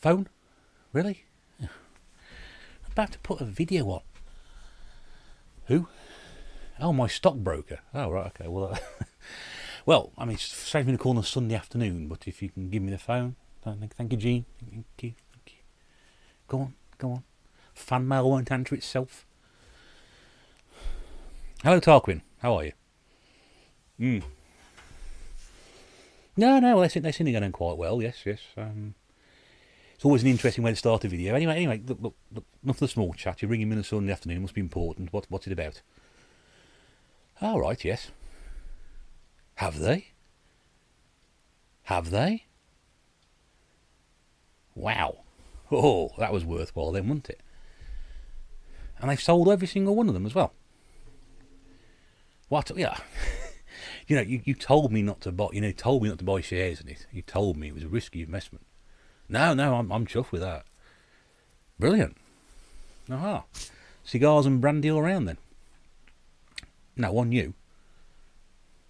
Phone? Really? I'm about to put a video on. Who? Oh, my stockbroker. Oh, right, okay. Well, well, I mean, it's strange me to call on a Sunday afternoon, but if you can give me the phone, thank you, Gene. Thank you. Go on, go on. Fan mail won't answer itself. Hello, Tarquin. How are you? No, well, they seem to be going quite well. Yes. It's always an interesting way to start a video. Anyway, look, enough of the small chat. You're ringing me on a Sunday afternoon. Must be important. What's it about? All right, yes. Have they? Wow. Oh, that was worthwhile then, wasn't it? And they've sold every single one of them as well. What? Yeah. You told me not to buy. Told me not to buy shares in it. You told me it was a risky investment. No, I'm chuffed with that. Brilliant. Aha. Cigars and brandy all around then. No, on you.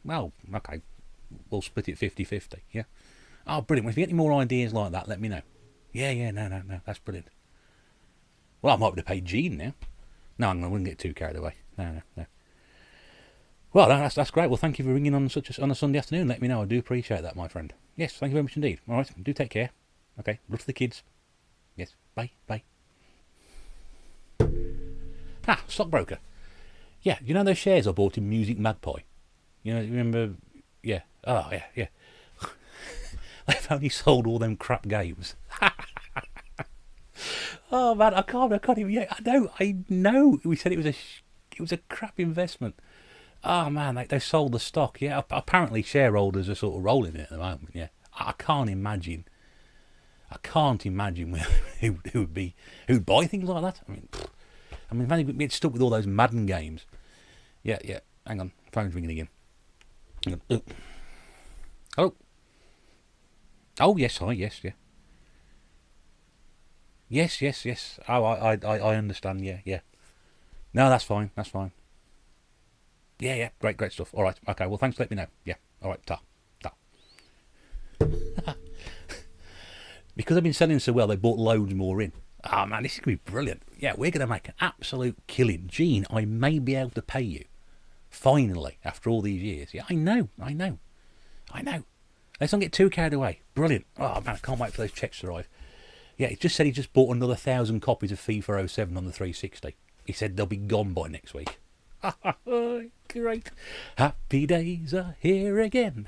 Well, okay. We'll split it 50-50, yeah? Oh, brilliant. Well, if you get any more ideas like that, let me know. Yeah, no. That's brilliant. Well, I might be able to pay Gene now. No, I wouldn't get too carried away. No. Well, that's great. Well, thank you for ringing on a Sunday afternoon. Let me know. I do appreciate that, my friend. Yes, thank you very much indeed. All right, do take care. Okay, look for the kids. Yes, bye. Stockbroker. Yeah, you know those shares I bought in Music Magpie? Remember? Yeah. Oh, yeah. They've only sold all them crap games. Oh man, I can't even. Yeah, I know. We said it was a crap investment. Oh man, they sold the stock. Yeah, apparently shareholders are sort of rolling it at the moment. Yeah, I can't imagine who'd buy things like that. I mean, if only we'd stuck with all those Madden games. Yeah. Hang on, phone's ringing again. Hang on. Hello. Oh yes, hi, yes, yeah. Yes. Oh, I understand. Yeah. No, that's fine. Yeah. Great stuff. All right. Okay. Well, thanks for letting me know. Yeah. All right. Ta. Because they've been selling so well, they bought loads more in. Oh man, this is going to be brilliant. Yeah, we're going to make an absolute killing. Gene, I may be able to pay you. Finally, after all these years. Yeah, I know. Let's not get too carried away. Brilliant. Oh man, I can't wait for those checks to arrive. Yeah, he just said he just bought another 1,000 copies of FIFA 07 on the 360. He said they'll be gone by next week. Great. Happy days are here again.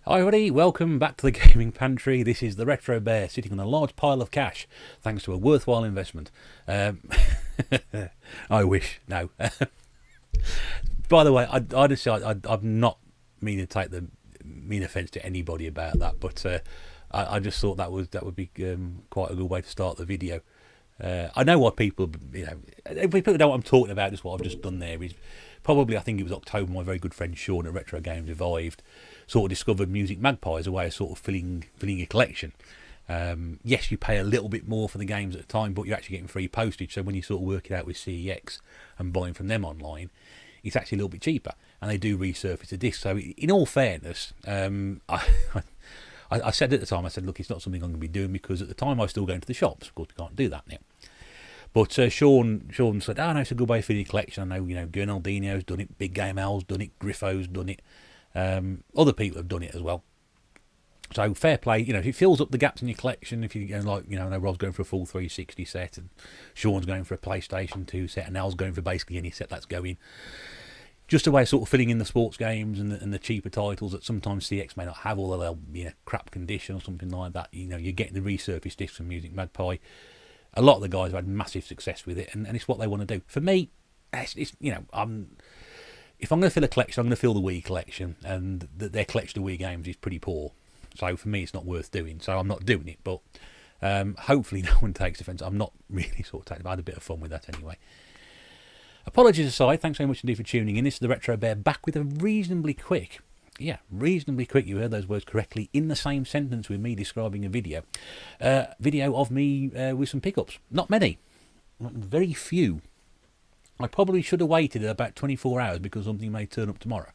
Hi everybody, welcome back to the Gaming Pantry. This is the Retro Bear sitting on a large pile of cash thanks to a worthwhile investment. I wish, no. By the way, I'm not meaning to take mean offence to anybody about that, but I just thought that would be quite a good way to start the video. I know what people, if people know what I'm talking about, just what I've just done there is probably, I think it was October, my very good friend Sean at Retro Games Revived sort of discovered Music Magpie as a way of sort of filling your collection. Yes, you pay a little bit more for the games at the time, but you're actually getting free postage, so when you sort of work it out with CEX and buying from them online, it's actually a little bit cheaper, and they do resurface the disc. So in all fairness, I said at the time, I said, look, it's not something I'm going to be doing, because at the time I was still going to the shops. Of course, we can't do that now. But Sean said, oh no, it's a good way for your collection. I know, Gernaldino's done it, Big Game Al's done it, Griffo's done it. Other people have done it as well. So fair play, if it fills up the gaps in your collection, if you I know Rob's going for a full 360 set, and Sean's going for a PlayStation 2 set, and Al's going for basically any set that's going. Just a way of sort of filling in the sports games and the cheaper titles that sometimes CX may not have, although they'll be in a crap condition or something like that. You're getting the resurfaced discs from Music Magpie. A lot of the guys have had massive success with it, and it's what they want to do. For me, if I'm going to fill a collection, I'm going to fill the Wii collection, and their collection of Wii games is pretty poor. So for me, it's not worth doing. So I'm not doing it. But hopefully, no one takes offence. I'm not really sort of taking. I had a bit of fun with that anyway. Apologies aside, thanks very much indeed for tuning in. This is the Retro Bear back with a reasonably quick, you heard those words correctly, in the same sentence with me describing a video. Video of me with some pickups. Not many. Very few. I probably should have waited about 24 hours because something may turn up tomorrow.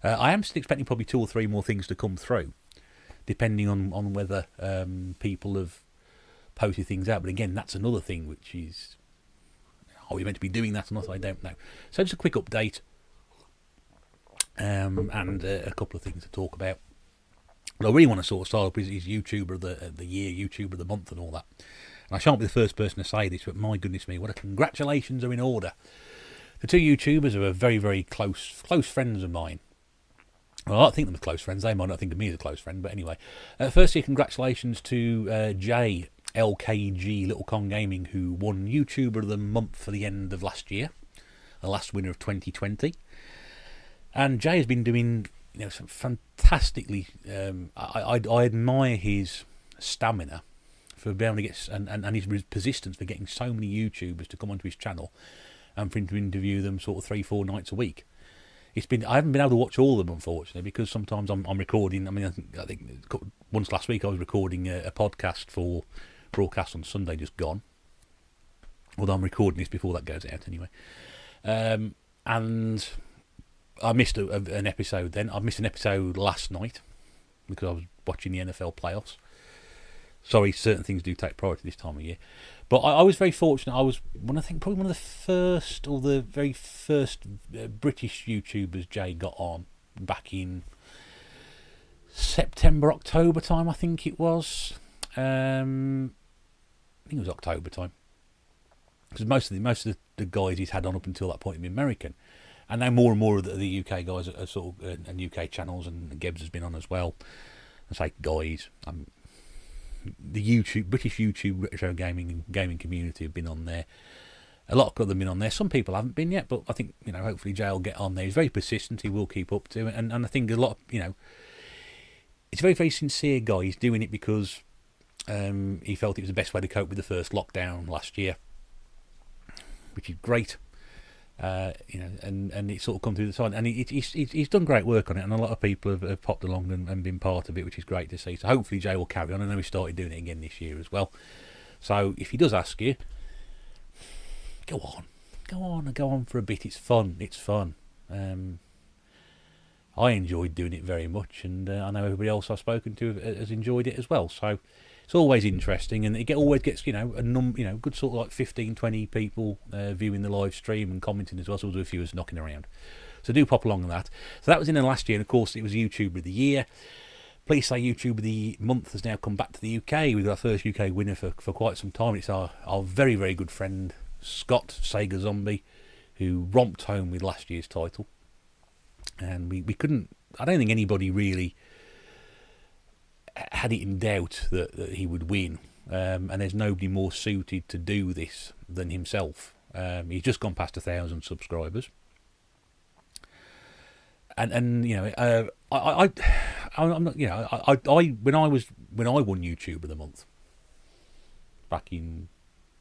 I am still expecting probably 2 or 3 more things to come through, depending on whether people have posted things out. But again, that's another thing which is... Are we meant to be doing that or not? I don't know. So just a quick update and a couple of things to talk about. What I really want to sort of start up is YouTuber of the year, YouTuber of the month and all that. And I shan't be the first person to say this, but my goodness me, what a congratulations are in order. The 2 YouTubers who are very, very close friends of mine. Well, I think them as close friends. They might not think of me as a close friend, but anyway. Firstly, congratulations to Jay, LKG, Little Con Gaming, who won YouTuber of the month for the end of last year, the last winner of 2020. And Jay has been doing, some fantastically. I admire his stamina for being able to get and his persistence for getting so many YouTubers to come onto his channel and for him to interview them sort of 3-4 nights a week. I haven't been able to watch all of them, unfortunately, because sometimes I'm recording. I mean, I think once last week I was recording a podcast for broadcast on Sunday, just gone. Although I'm recording this before that goes out anyway. And I missed an episode then. I missed an episode last night because I was watching the NFL playoffs. Sorry, certain things do take priority this time of year. But I was very fortunate. I was probably one of the first or the very first British YouTubers Jay got on back in September, October time, I think it was. I think it was October time. Because most of the guys he's had on up until that point have been American. And now more and more of the UK guys are sort of, and UK channels, and Gibbs has been on as well. I say guys, the British YouTube retro gaming community have been on there. A lot of them have been on there. Some people haven't been yet, but I think hopefully Jay will get on there. He's very persistent. He will keep up to it, and I think a lot of it's a very, very sincere guy. He's doing it because he felt it was the best way to cope with the first lockdown last year, which is great. And it's sort of come through the side, and he's done great work on it, and a lot of people have popped along and been part of it, which is great to see. So hopefully Jay will carry on. I know he started doing it again this year as well. So if he does ask you, go on for a bit. It's fun. I enjoyed doing it very much, and I know everybody else I've spoken to has enjoyed it as well. So it's always interesting, and it always gets a good sort of like 15-20 people viewing the live stream and commenting as well. So we'll do a few of us knocking around. So do pop along on that. So that was in the last year, and of course it was YouTuber of the year. Please say YouTuber of the month has now come back to the UK. We've got our first UK winner for quite some time. It's our very, very good friend Scott Sega Zombie, who romped home with last year's title. And we couldn't. I don't think anybody really had it in doubt that he would win. And there's nobody more suited to do this than himself. He's just gone past 1,000 subscribers. And I'm not, when I won YouTube of the month back in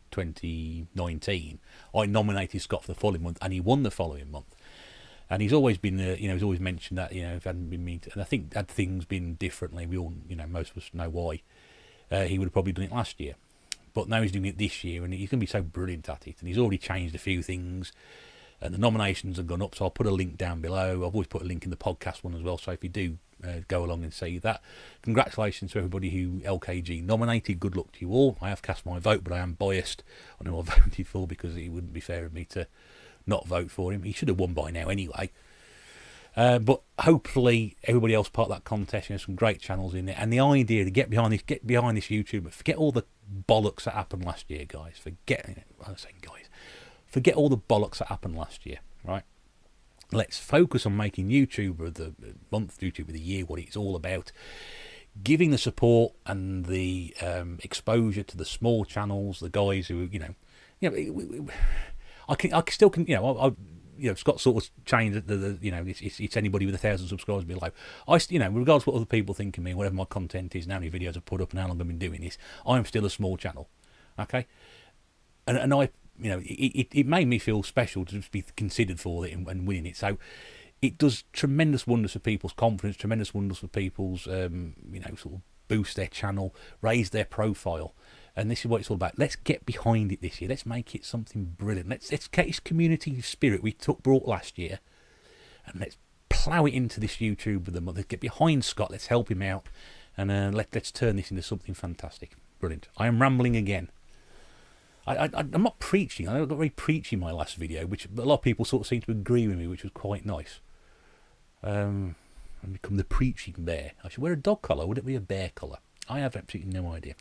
2019, I nominated Scott for the following month, and he won the following month. And he's always been, he's always mentioned that, if it hadn't been me, and I think had things been differently, we all, most of us know why, he would have probably done it last year. But now he's doing it this year, and he's going to be so brilliant at it. And he's already changed a few things, and the nominations have gone up, so I'll put a link down below. I've always put a link in the podcast one as well, so if you do go along and see that, congratulations to everybody who LKG nominated. Good luck to you all. I have cast my vote, but I am biased on who I voted for, because it wouldn't be fair of me to not vote for him. He should have won by now anyway. But hopefully everybody else part of that contest. There's some great channels in there, and the idea to get behind this YouTuber. Forget all the bollocks that happened last year, guys. Forget all the bollocks that happened last year, right? Let's focus on making YouTuber of the month, YouTuber of the year, what it's all about. Giving the support and the exposure to the small channels, the guys who, Scott sort of changed it's anybody with 1,000 subscribers below. Regardless of what other people think of me, whatever my content is, and how many videos I've put up and how long I've been doing this, I am still a small channel, okay? And I it made me feel special to just be considered for it and winning it. So it does tremendous wonders for people's confidence, tremendous wonders for people's, sort of boost their channel, raise their profile. And this is what it's all about. Let's get behind it this year. Let's make it something brilliant. Let's get this community spirit we brought last year, and let's plough it into this YouTube with them. Let's get behind Scott. Let's help him out, and let's turn this into something fantastic. Brilliant. I am rambling again. I'm not preaching. I got very preachy in my last video, which a lot of people sort of seem to agree with me, which was quite nice. I've become the preaching bear. I should wear a dog collar. Would it be a bear collar? I have absolutely no idea.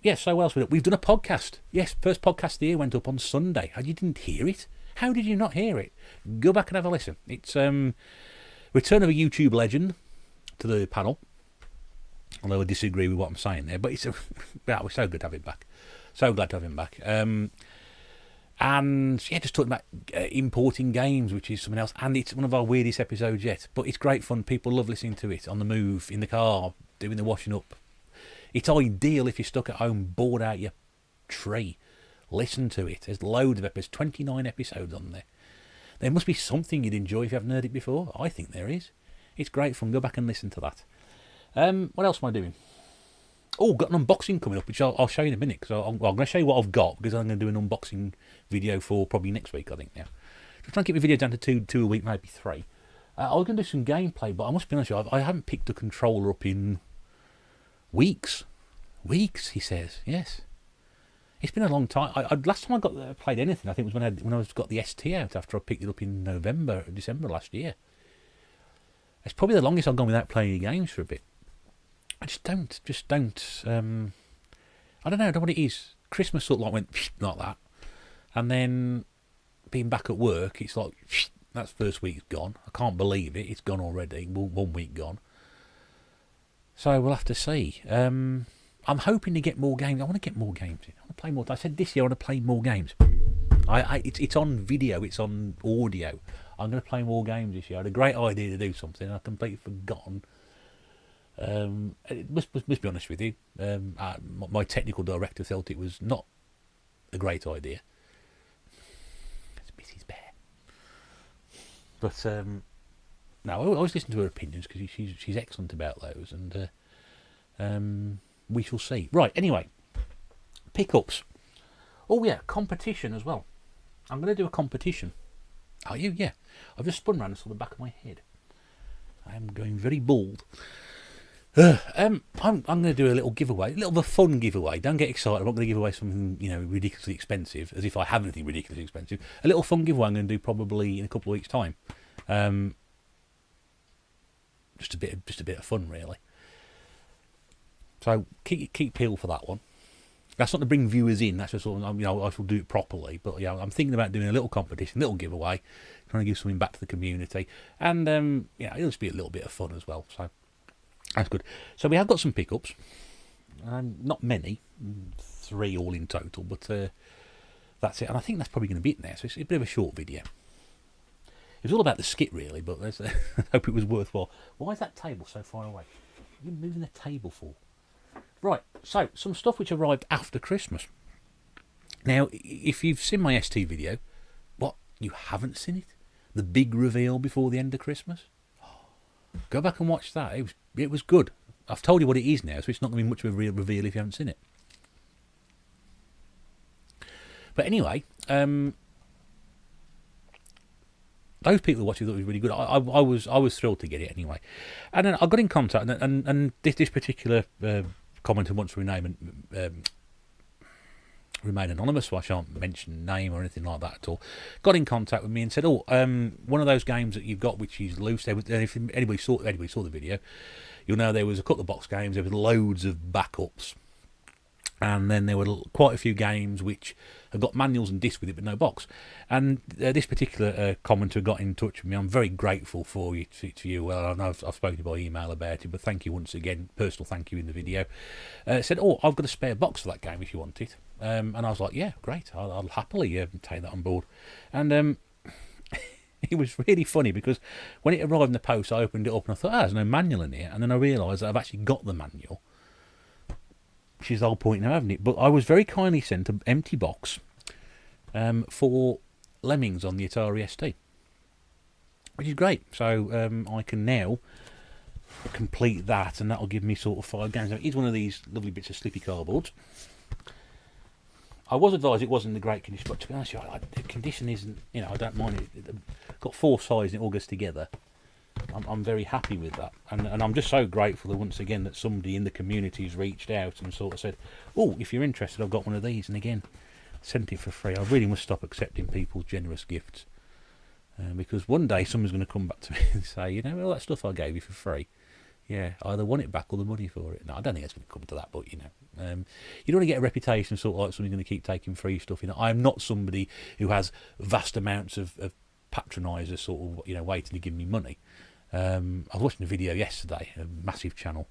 Yes, so what else? We've done a podcast. Yes, first podcast of the year went up on Sunday. You didn't hear it? How did you not hear it? Go back and have a listen. It's return of a YouTube legend to the panel. Although I disagree with what I'm saying there, but we're so good to have him back. So glad to have him back. And yeah, just talking about importing games, which is something else. And it's one of our weirdest episodes yet. But it's great fun. People love listening to it on the move, in the car, doing the washing up. It's ideal if you're stuck at home, bored out your tree. Listen to it. There's loads of episodes, 29 episodes on there. There must be something you'd enjoy if you haven't heard it before. I think there is. It's great fun. Go back and listen to that. What else am I doing? Oh, got an unboxing coming up, which I'll show you in a minute. Because I'm going to show you what I've got, because I'm going to do an unboxing video for probably next week, I think, now. Just trying to keep my videos down to two a week, maybe 3. I was going to do some gameplay, but I must be honest with you, I haven't picked a controller up in weeks. Weeks, he says. Yes. It's been a long time. Last time I played anything, I think, was when I got the ST out after I picked it up in December last year. It's probably the longest I've gone without playing any games for a bit. I just don't. I don't know what it is. Christmas sort of like went like that, and then being back at work, it's like that's first week's gone. I can't believe it. It's gone already. 1 week gone. So we'll have to see. I'm hoping to get more games. I want to get more games in. I want to play more. I said this year I want to play more games. It's on video. It's on audio. I'm going to play more games this year. I had a great idea to do something. I've completely forgotten. It must be honest with you. My technical director felt it was not a great idea. It's Mrs. Bear. But no, I always listen to her opinions because she's excellent about those, and we shall see. Right. Anyway, pickups. Oh yeah, competition as well. I'm going to do a competition. Are you? Yeah. I've just spun around and saw the back of my head. I am going very bald. I'm going to do a little giveaway, a little bit of a fun giveaway. Don't get excited. I'm not going to give away something ridiculously expensive, as if I have anything ridiculously expensive. A little fun giveaway I'm going to do probably in a couple of weeks' time. Just a bit of fun, really. So keep peeled for that one. That's not to bring viewers in. That's just sort of, I shall do it properly. But yeah, I'm thinking about doing a little competition, a little giveaway, trying to give something back to the community, and it'll just be a little bit of fun as well. So that's good. So we have got some pickups. Not many, 3 all in total, but that's it. And I think that's probably going to be it now. So it's a bit of a short video. It was all about the skit, really, but I hope it was worthwhile. Why is that table so far away? What are you moving the table for? Right, so some stuff which arrived after Christmas. Now, if you've seen my ST video, what, you haven't seen it? The big reveal before the end of Christmas? Go back and watch that. It was good. I've told you what it is now, so it's not going to be much of a real reveal if you haven't seen it. But anyway, those people who watched it thought it was really good. I was thrilled to get it anyway. And then I got in contact, and this particular commenter wants to remain anonymous, so I shan't mention name or anything like that at all. Got in contact with me and said, one of those games that you've got which is loose, if anybody saw the video, you'll know there was a couple of box games, there was loads of backups, and then there were quite a few games which have got manuals and discs with it but no box. And this particular commenter got in touch with me. I'm very grateful for you. Well, I know I've spoken to you by email about it, but thank you once again, personal thank you in the video. Said, I've got a spare box for that game if you want it. And I was like, yeah, great, I'll happily take that on board. And it was really funny because when it arrived in the post, I opened it up and I thought, there's no manual in here. And then I realised that I've actually got the manual, which is the whole point now, haven't it? But I was very kindly sent an empty box for Lemmings on the Atari ST, which is great. So I can now complete that, and that'll give me sort of 5 games. Now, it is one of these lovely bits of slippy cardboard. I was advised it wasn't in a great condition, but to be honest with you, the condition isn't, I don't mind it. Got 4 sides and it all goes together. I'm very happy with that, and I'm just so grateful that once again that somebody in the community has reached out and sort of said, oh, if you're interested, I've got one of these, and again sent it for free. I really must stop accepting people's generous gifts, because one day someone's going to come back to me and say, all that stuff I gave you for free, yeah, I either want it back or the money for it. No, I don't think it's going to come to that, but you don't want to get a reputation sort of like somebody's going to keep taking free stuff. I'm not somebody who has vast amounts of patronisers sort of waiting to give me money. I was watching a video yesterday, a massive channel,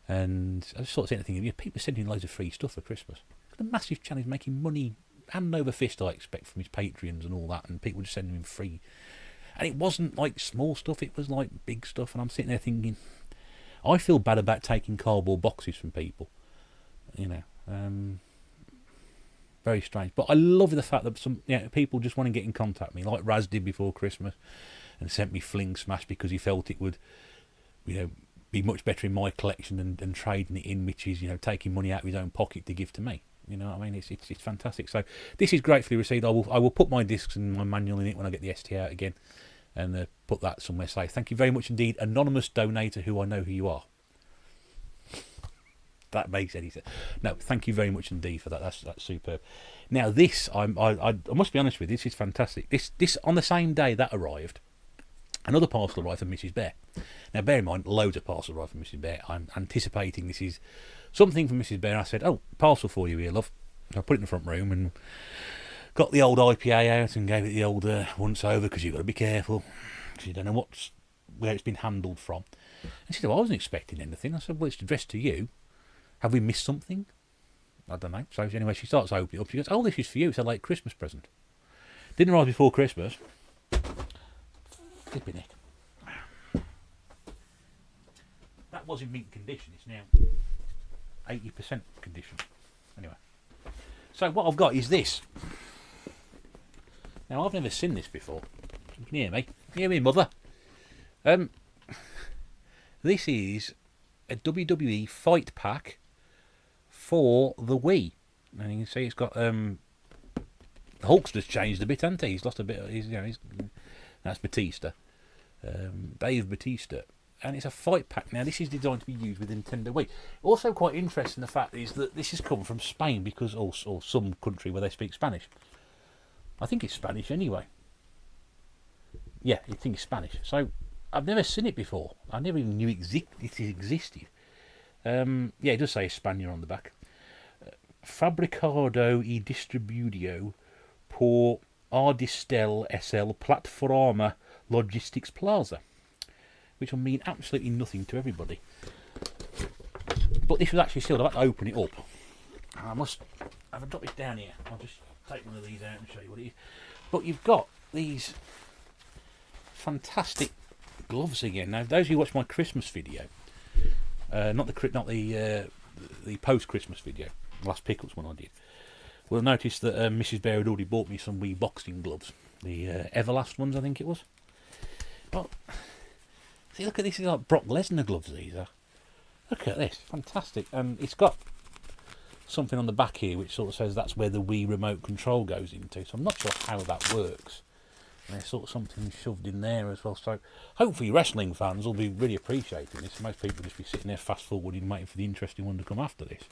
and I just sort of thinking, people are sending loads of free stuff for Christmas. The massive channel is making money hand over fist, I expect, from his Patreons and all that, and people just sending him free. And it wasn't like small stuff, it was like big stuff, and I'm sitting there thinking, I feel bad about taking cardboard boxes from people, very strange. But I love the fact that some people just want to get in contact with me, like Raz did before Christmas, and sent me Fling Smash because he felt it would, be much better in my collection than trading it in, which is, taking money out of his own pocket to give to me. It's fantastic. So this is gratefully received. I will put my discs and my manual in it when I get the ST out again, and put that somewhere safe. Thank you very much indeed, anonymous donator who I know who you are. That makes any sense. No, thank you very much indeed for that. That's superb. Now this, I must be honest with you, this is fantastic. This on the same day that arrived, another parcel arrived from Mrs. Bear. Now bear in mind, loads of parcels arrived from Mrs. Bear. I'm anticipating this is something from Mrs. Bear. I said, oh, parcel for you here, love. I put it in the front room and got the old IPA out and gave it the old once over, because you've got to be careful, because you don't know where it's been handled from. And she said, well, I wasn't expecting anything. I said, well, it's addressed to you. Have we missed something? I don't know. So anyway, she starts opening it up. She goes, oh, this is for you. It's a late Christmas present. Didn't arrive before Christmas. Flipping it. That was in mint condition. It's now 80% condition. Anyway. So what I've got is this. Now, I've never seen this before. You can hear me. Can you hear me, mother? This is a WWE fight pack for the Wii. And you can see it's got the Hulkster's changed a bit, hasn't he? He's lost a bit. That's Batista. Dave Batista. And it's a fight pack. Now, this is designed to be used with Nintendo Wii. Also quite interesting, the fact is that this has come from Spain, because or some country where they speak Spanish. I think it's Spanish anyway. Yeah, I think it's Spanish. So I've never seen it before. I never even knew it existed. Yeah, it does say España on the back. Fabricado y distribuido por Ardistel SL Plataforma Logistics Plaza, which will mean absolutely nothing to everybody. But this was actually sealed. I've had to open it up. I must have a drop it down here. I'll just take one of these out and show you what it is. But you've got these fantastic gloves again. Now, those who watch my Christmas video, not the post-Christmas video, the last Pickles one I did, will notice that Mrs. Bear had already bought me some wee boxing gloves, the Everlast ones, I think it was. But see, look at this. It's like Brock Lesnar gloves. These are. Look at this, fantastic. And it's got something on the back here which sort of says that's where the Wii remote control goes into. So I'm not sure how that works. And there's sort of something shoved in there as well. So hopefully wrestling fans will be really appreciating this. Most people will just be sitting there fast forwarding, waiting for the interesting one to come after this.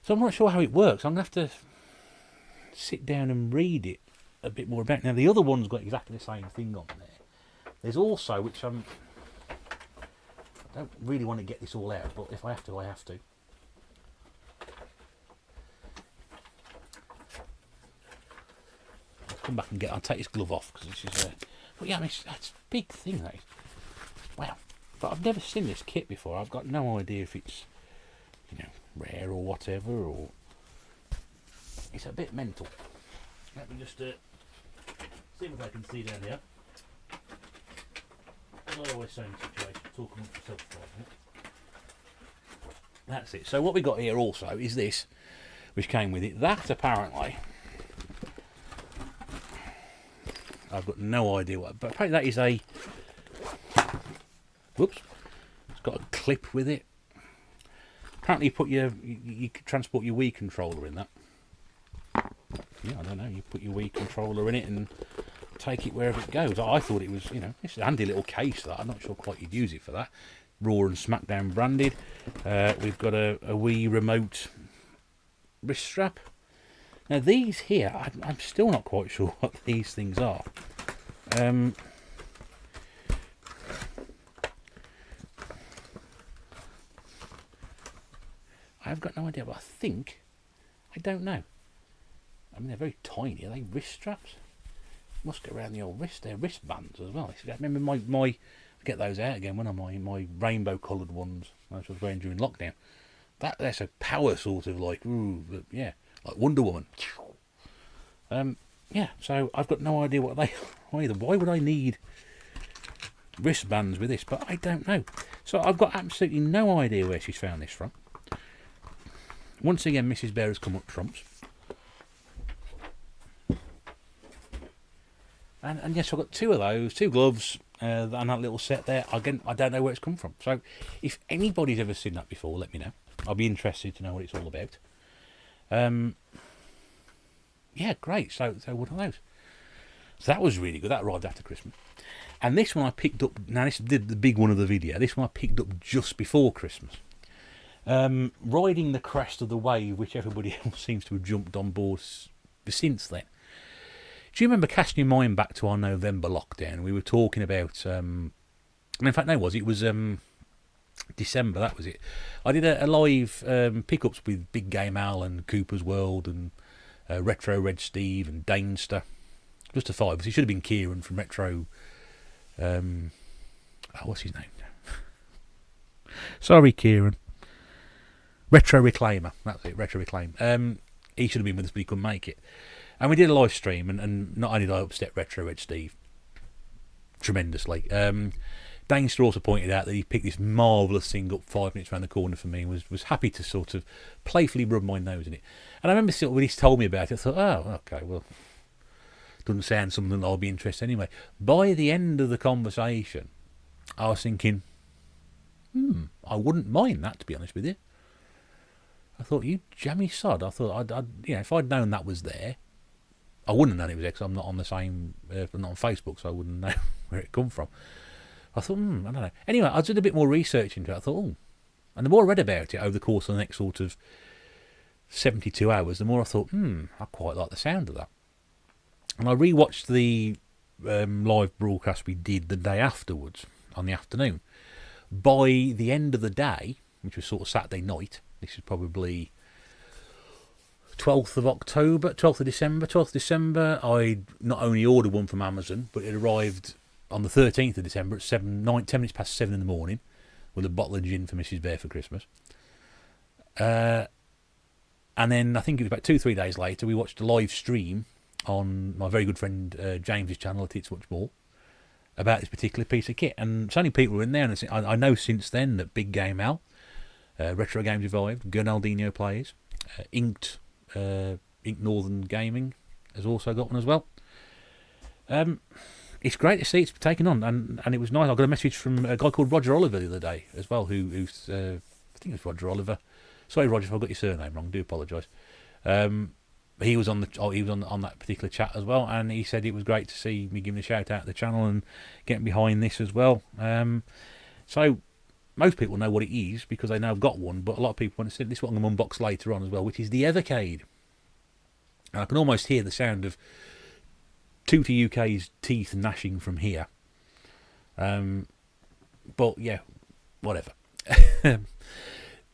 So I'm not sure how it works. I'm going to have to sit down and read it a bit more about it. Now, the other one's got exactly the same thing on there. There's also, which I don't really want to get this all out, but if I have to, I have to. Come back and I'll take this glove off, because this is but yeah, I mean, that's a big thing, that is. Wow. But I've never seen this kit before. I've got no idea if it's, rare or whatever, or it's a bit mental. Let me just see if I can see down here. As I always say in the situation, talking with myself for a minute. That's it. So what we got here also is this, which came with it. That apparently I've got no idea what. But apparently that is a. Whoops. It's got a clip with it. Apparently you can transport your Wii controller in that. Yeah, I don't know. You put your Wii controller in it and take it wherever it goes. I thought it was, it's a handy little case. That I'm not sure quite you'd use it for that. Raw and SmackDown branded. We've got a Wii remote wrist strap. Now these here, I'm still not quite sure what these things are. I've got no idea, but I don't know. I mean, they're very tiny. Are they wrist straps? Must go around the old wrist. They're wristbands as well. I remember my get those out again. One of my rainbow coloured ones, which I was wearing during lockdown. That's a power sort of like like Wonder Woman. So I've got no idea what they are either. Why would I need wristbands with this? But I don't know. So I've got absolutely no idea where she's found this from. Once again, Mrs. Bear has come up trumps. And yes, I've got two of those, 2 gloves, and that little set there. Again, I don't know where it's come from. So if anybody's ever seen that before, let me know. I'll be interested to know what it's all about. Yeah, great. So what are those? So that was really good. That arrived after Christmas. And this one I picked up. Now this did the big one of the video. This one I picked up just before Christmas. Riding the crest of the wave, which everybody else seems to have jumped on board since then. Do you remember casting your mind back to our November lockdown? We were talking about. In fact, no, it was December. That was it. I did a live pickups with Big Game Al and Cooper's World and Retro Red Steve and Danester. Just a 5. He should have been Kieran from Retro. What's his name? Sorry, Kieran. Retro Reclaimer. That's it. Retro Reclaim. He should have been with us, but he couldn't make it. And we did a live stream, and not only did I upset Retro Red Steve tremendously, Danester also pointed out that he picked this marvellous thing up 5 minutes around the corner for me and was happy to sort of playfully rub my nose in it. And I remember when he told me about it, I thought, oh, okay, well, doesn't sound something that I'll be interested in anyway. By the end of the conversation, I was thinking, I wouldn't mind that, to be honest with you. I thought, you jammy sod. I thought, if I'd known that was there, I wouldn't have known it was there because I'm not on the same, I'm not on Facebook, so I wouldn't know where it come from. I thought, I don't know. Anyway, I did a bit more research into it. I thought, and the more I read about it over the course of the next sort of 72 hours, the more I thought, I quite like the sound of that. And I rewatched the live broadcast we did the day afterwards, on the afternoon. By the end of the day, which was sort of Saturday night, this is probably 12th of December, I not only ordered one from Amazon, but it arrived on the 13th of December at 10 minutes past 7 in the morning with a bottle of gin for Mrs. Bear for Christmas. And then I think it was about 2-3 days later, we watched a live stream on my very good friend James's channel at It's Much More about this particular piece of kit. And so many people were in there, and I know since then that Big Game Al, Retro Games Revived, Gernaldinho Plays, Inked Northern Gaming has also got one as well. It's great to see it's taken on, and it was nice. I got a message from a guy called Roger Oliver the other day as well, who's I think it was Roger Oliver. Sorry, Roger, if I got your surname wrong, I do apologise. He was on that particular chat as well, and he said it was great to see me giving a shout out to the channel and getting behind this as well. So most people know what it is because they know I've got one, but a lot of people want to see this one I'm going to unbox later on as well, which is the Evercade. And I can almost hear the sound of Tootie UK's teeth gnashing from here. But yeah, whatever.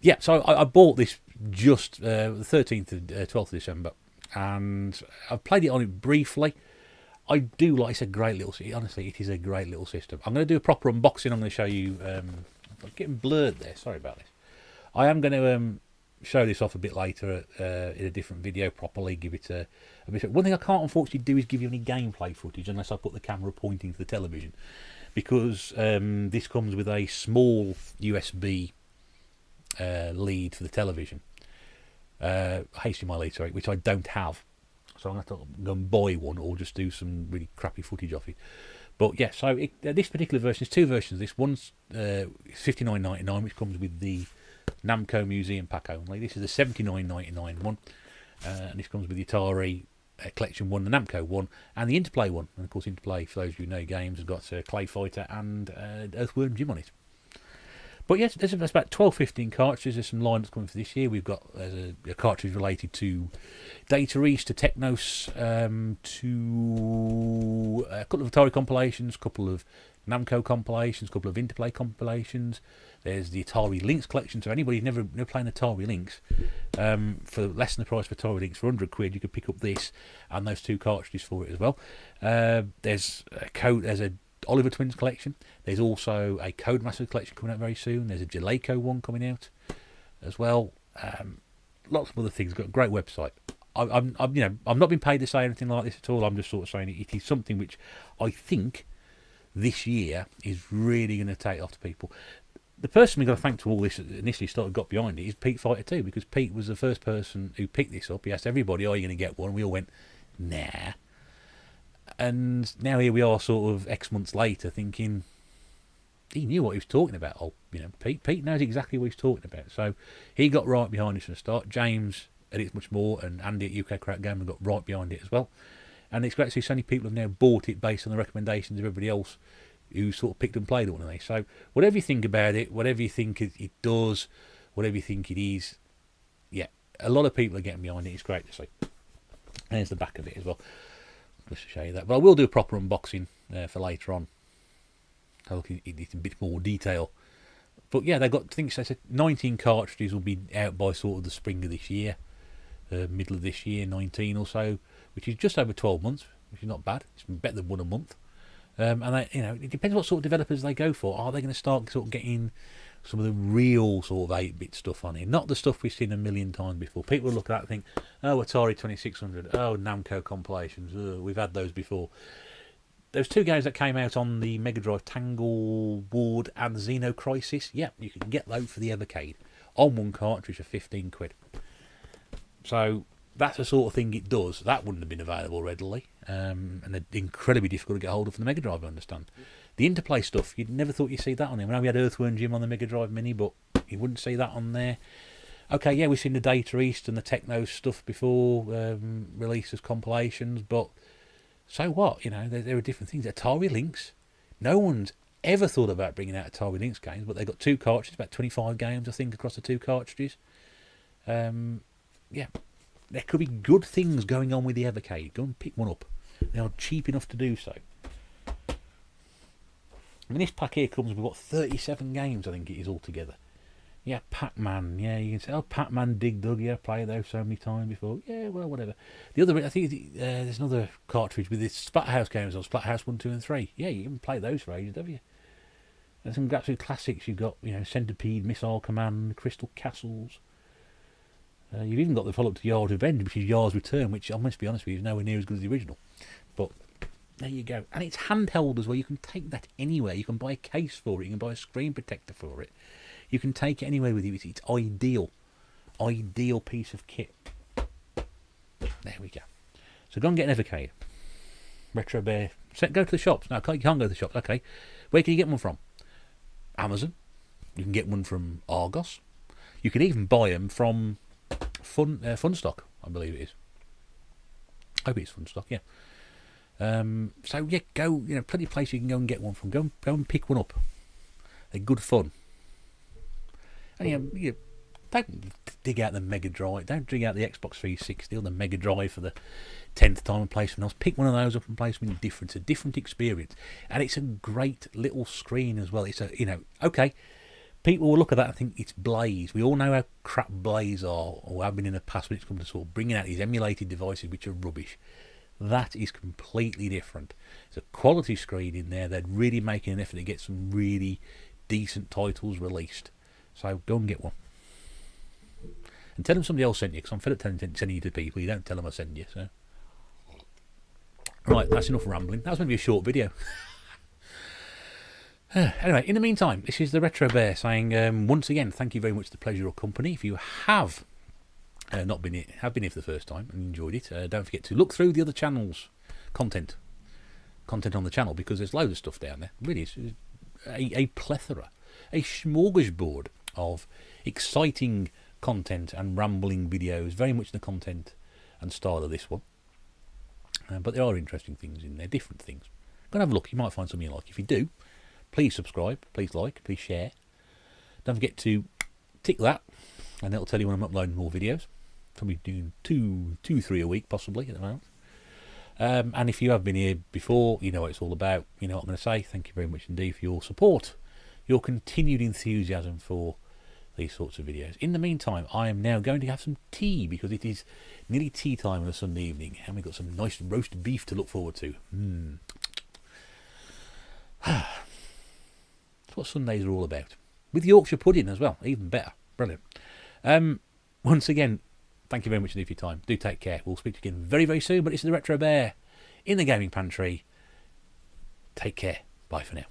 Yeah, so I bought this just the 13th to 12th of December, and I've played it on it briefly. I do like it's a great little, honestly, it is a great little system. I'm going to do a proper unboxing. I'm going to show you, I'm getting blurred there, sorry about this. I am going to show this off a bit later in a different video properly, give it a bit. One thing I can't unfortunately do is give you any gameplay footage unless I put the camera pointing to the television, because this comes with a small USB lead for the television, HDMI lead, sorry, which I don't have. So I'm going to have to go and buy one or just do some really crappy footage of it. But yeah, so this particular version, there's two versions. This one's $59.99, which comes with the Namco Museum pack only. This is the $79.99 one, and this comes with the Atari Collection one, the Namco one, and the Interplay one. And of course, Interplay, for those of you who know games, has got Clay Fighter and Earthworm Jim on it. But yes, there's about 12-15 cartridges. There's some lineups coming for this year. We've got a cartridge related to Data East, to Technos, to a couple of Atari compilations, a couple of Namco compilations, a couple of Interplay compilations. There's the Atari Lynx collection. So anybody who's never playing Atari Lynx, for less than the price of Atari Lynx, for £100, you could pick up this and those two cartridges for it as well. There's a Oliver Twins collection. There's also a Codemaster collection coming out very soon. There's a Jaleco one coming out as well. Lots of other things. Got a great website. I'm not being paid to say anything like this at all. I'm just sort of saying it is something which I think this year is really going to take off to people. The person we got to thank to all this initially got behind it is Pete Fighter 2, because Pete was the first person who picked this up. He asked everybody, "Are you going to get one?" And we all went, "Nah." And now here we are, sort of X months later, thinking he knew what he was talking about. Pete knows exactly what he's talking about. So he got right behind it from the start. James at It's Much More and Andy at UK Crack Gamer got right behind it as well. And it's great to see so many people have now bought it based on the recommendations of everybody else who sort of picked and played it one of these. So whatever you think about it, whatever you think it does, whatever you think it is, yeah, a lot of people are getting behind it. It's great to see. And there's the back of it as well. Just to show you that. But I will do a proper unboxing for later on. I'll look at it in a bit more detail. But yeah, they've got, I think they said 19 cartridges will be out by sort of the spring of this year. Middle of this year, 19 or so, which is just over 12 months, which is not bad. It's better than one a month. And it depends what sort of developers they go for. Are they going to start sort of getting some of the real sort of 8-bit stuff on here? Not the stuff we've seen a million times before. People look at that and think, oh, Atari 2600, oh, Namco compilations, we've had those before. Those two games that came out on the Mega Drive, Tangle Ward and Xeno Crisis, yeah, you can get those for the Evercade on one cartridge for £15. So that's the sort of thing it does. That wouldn't have been available readily, and they're incredibly difficult to get hold of for the Mega Drive, I understand. The Interplay stuff, you'd never thought you'd see that on there. I know we had Earthworm Jim on the Mega Drive Mini, but you wouldn't see that on there. Okay, yeah, we've seen the Data East and the Techno stuff before, released as compilations, but so what? There are different things. Atari Lynx, no one's ever thought about bringing out Atari Lynx games, but they've got two cartridges, about 25 games, I think, across the two cartridges. Yeah, there could be good things going on with the Evercade. Go and pick one up. They are cheap enough to do so. I mean, this pack here comes with, 37 games, I think it is altogether. Yeah, Pac-Man. Yeah, you can say, oh, Pac-Man, Dig Dug. Yeah, played those so many times before. Yeah, well, whatever. The other, I think there's another cartridge with this Splatterhouse games on, Splatterhouse 1, 2 and 3. Yeah, you haven't played those for ages, have you? There's some absolute classics. You've got, Centipede, Missile Command, Crystal Castles. You've even got the follow-up to Yard's Revenge, which is Yard's Return, which, I must be honest with you, is nowhere near as good as the original. But there you go. And it's handheld as well. You can take that anywhere. You can buy a case for it. You can buy a screen protector for it. You can take it anywhere with you. It's ideal. Ideal piece of kit. There we go. So go and get an Evercade. Retro Bear. Go to the shops. No, you can't go to the shops. Okay. Where can you get one from? Amazon. You can get one from Argos. You can even buy them from Fun Stock, I believe it is. I hope it's Fun Stock, yeah. So yeah, go. Plenty of places you can go and get one from. Go and pick one up. They're good fun. And don't dig out the Mega Drive. Don't dig out the Xbox 360 or the Mega Drive for the 10th time and play something else. Pick one of those up and play something different. It's a different experience, and it's a great little screen as well. It's okay. People will look at that and think it's Blaze. We all know how crap Blaze are, or have been in the past when it's come to sort of bringing out these emulated devices which are rubbish. That is completely different. It's a quality screen in there. They're really making an effort to get some really decent titles released. So go and get one. And tell them somebody else sent you, because I'm fed up sending you to people. You don't tell them I sent you. So, right, that's enough rambling. That was going to be a short video. Anyway, in the meantime, this is the Retro Bear saying, once again, thank you very much for the pleasure of company. If you have Not been here, have been here for the first time and enjoyed it. Don't forget to look through the other channels' content on the channel, because there's loads of stuff down there. Really, it's a plethora, a smorgasbord of exciting content and rambling videos, very much the content and style of this one. But there are interesting things in there, different things. Go and have a look, you might find something you like. If you do, please subscribe, please like, please share. Don't forget to tick that, and it'll tell you when I'm uploading more videos. Probably doing two, 3 a week, possibly, at the moment. And if you have been here before, you know what it's all about. You know what I'm going to say. Thank you very much indeed for your support, your continued enthusiasm for these sorts of videos. In the meantime, I am now going to have some tea, because it is nearly tea time on a Sunday evening, and we've got some nice roast beef to look forward to. That's what Sundays are all about. With Yorkshire pudding as well, even better. Brilliant. Once again, thank you very much indeed for your time. Do take care. We'll speak to you again very, very soon. But this is the Retro Bear in the Gaming Pantry. Take care. Bye for now.